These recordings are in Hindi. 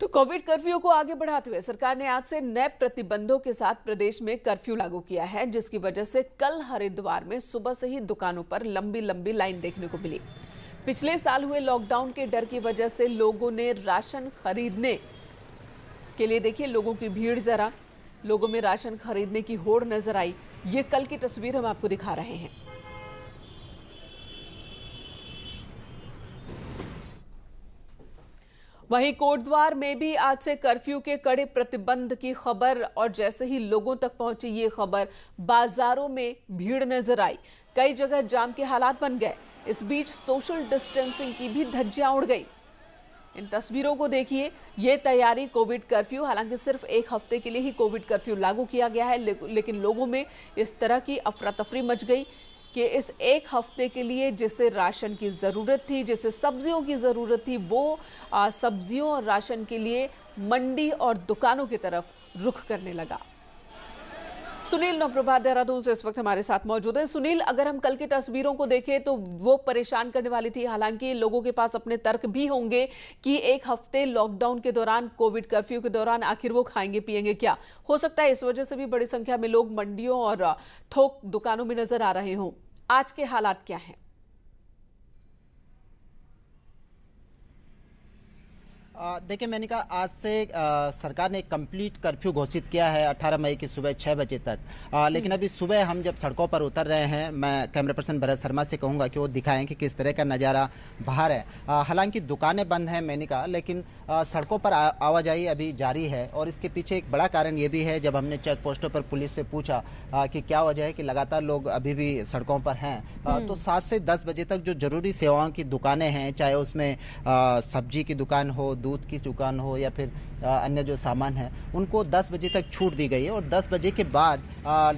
तो कोविड कर्फ्यू को आगे बढ़ाते हुए सरकार ने आज से नए प्रतिबंधों के साथ प्रदेश में कर्फ्यू लागू किया है, जिसकी वजह से कल हरिद्वार में सुबह से ही दुकानों पर लंबी लंबी लाइन देखने को मिली। पिछले साल हुए लॉकडाउन के डर की वजह से लोगों ने राशन खरीदने के लिए, देखिए लोगों की भीड़, जरा लोगों में राशन खरीदने की होड़ नजर आई। ये कल की तस्वीर हम आपको दिखा रहे हैं। वहीं कोटद्वार में भी आज से कर्फ्यू के कड़े प्रतिबंध की खबर, और जैसे ही लोगों तक पहुंची ये खबर, बाजारों में भीड़ नजर आई। कई जगह जाम के हालात बन गए। इस बीच सोशल डिस्टेंसिंग की भी धज्जियां उड़ गई। इन तस्वीरों को देखिए, ये तैयारी कोविड कर्फ्यू, हालांकि सिर्फ एक हफ्ते के लिए ही कोविड कर्फ्यू लागू किया गया है, लेकिन लोगों में इस तरह की अफरा तफरी मच गई कि इस एक हफ्ते के लिए जिसे राशन की ज़रूरत थी, जिसे सब्जियों की ज़रूरत थी, वो सब्जियों और राशन के लिए मंडी और दुकानों की तरफ रुख करने लगा। सुनील नवप्रभात देहरादून से इस वक्त हमारे साथ मौजूद है। सुनील, अगर हम कल की तस्वीरों को देखें तो वो परेशान करने वाली थी। हालांकि लोगों के पास अपने तर्क भी होंगे कि एक हफ्ते लॉकडाउन के दौरान, कोविड कर्फ्यू के दौरान आखिर वो खाएंगे पिएंगे क्या। हो सकता है इस वजह से भी बड़ी संख्या में लोग मंडियों और थोक दुकानों में नजर आ रहे हों। आज के हालात क्या हैं? देखिए, मैंने कहा आज से सरकार ने कंप्लीट कर्फ्यू घोषित किया है 18 मई की सुबह 6 बजे तक। लेकिन अभी सुबह हम जब सड़कों पर उतर रहे हैं, मैं कैमरा पर्सन भरत शर्मा से कहूंगा कि वो दिखाएं कि किस तरह का नज़ारा बाहर है। हालांकि दुकानें बंद हैं, मैंने कहा, लेकिन सड़कों पर आवाजाही अभी जारी है। और इसके पीछे एक बड़ा कारण ये भी है, जब हमने चेक पोस्टों पर पुलिस से पूछा कि क्या वजह है कि लगातार लोग अभी भी सड़कों पर हैं, तो 7 से 10 बजे तक जो जरूरी सेवाओं की दुकानें हैं, चाहे उसमें सब्जी की दुकान हो, दूध की दुकान हो, या फिर अन्य जो सामान है, उनको 10 बजे तक छूट दी गई है। और 10 बजे के बाद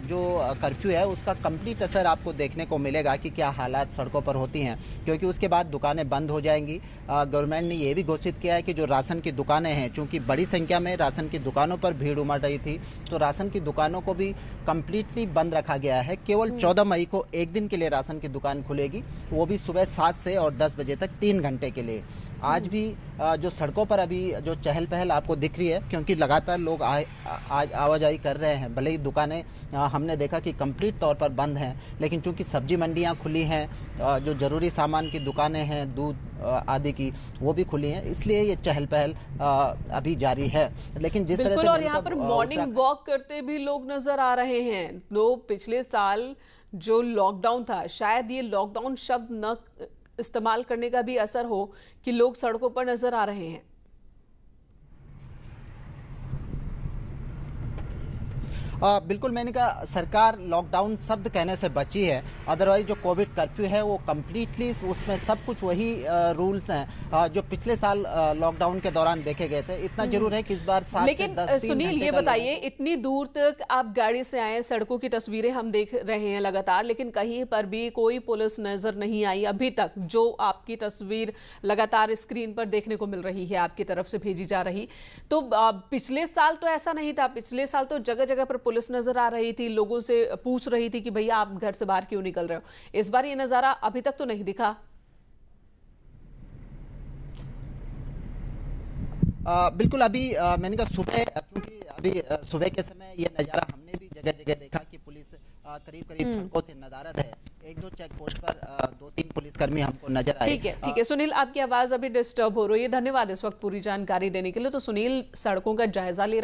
जो कर्फ्यू है उसका कंप्लीट असर आपको देखने को मिलेगा कि क्या हालात सड़कों पर होती हैं, क्योंकि उसके बाद दुकानें बंद हो जाएंगी। गवर्नमेंट ने ये भी घोषित किया है कि जो राशन की दुकानें हैं, चूंकि बड़ी संख्या में राशन की दुकानों पर भीड़ उमड़ रही थी, तो राशन की दुकानों को भी कंप्लीटली बंद रखा गया है। केवल 14 मई को एक दिन के लिए राशन की दुकान खुलेगी, वो भी सुबह 7 से और 10 बजे तक 3 घंटे के लिए। आज भी जो सड़कों पर अभी जो चहल पहल आपको दिख रही है, क्योंकि लगातार लोग आज आवाजाही कर रहे हैं। भले ही दुकानें हमने देखा कि कंप्लीट तौर पर बंद हैं, लेकिन चूंकि सब्जी मंडियां खुली हैं, जो ज़रूरी सामान की दुकानें हैं, दूध आदि की, वो भी खुली हैं, इसलिए ये चहल पहल अभी जारी है। लेकिन जिस तरह से और यहाँ पर मॉर्निंग वॉक करते भी लोग नजर आ रहे हैं। लोग, पिछले साल जो लॉकडाउन था, शायद ये लॉकडाउन शब्द न इस्तेमाल करने का भी असर हो कि लोग सड़कों पर नजर आ रहे हैं। बिल्कुल, मैंने कहा सरकार लॉकडाउन शब्द कहने से बची है, अदरवाइज जो कोविड कर्फ्यू है वो कम्प्लीटली उसमें सब कुछ वही रूल्स हैं जो पिछले साल लॉकडाउन के दौरान देखे गए थे। इतना जरूर है कि इस बार 7 से 10 लेकिन सुनील, ये बताइए, इतनी दूर तक आप गाड़ी से आए, सड़कों की तस्वीरें हम देख रहे हैं लगातार, लेकिन कहीं पर भी कोई पुलिस नजर नहीं आई अभी तक। जो आपकी तस्वीर लगातार स्क्रीन पर देखने को मिल रही है, आपकी तरफ से भेजी जा रही, तो पिछले साल तो ऐसा नहीं था। पिछले साल तो जगह जगह पर पुलिस नजर आ रही थी, लोगों से पूछ रही थी कि भैया आप घर से बाहर क्यों निकल रहे हो। इस बार ये नजारा अभी तक तो नहीं दिखा। बिल्कुल, अभी मैंने कहा सुबह, क्योंकि अभी सुबह के समय ये नज़ारा हमने भी जगह जगह देखा कि पुलिस करीब करीब सड़कों से नदारद है। 1-2 चेक पोस्ट पर 2-3 पुलिसकर्मी हमको नजर आए। ठीक है सुनील, आपकी आवाज अभी डिस्टर्ब हो रही है। धन्यवाद इस वक्त पूरी जानकारी देने के लिए। तो सुनील सड़कों का जायजा ले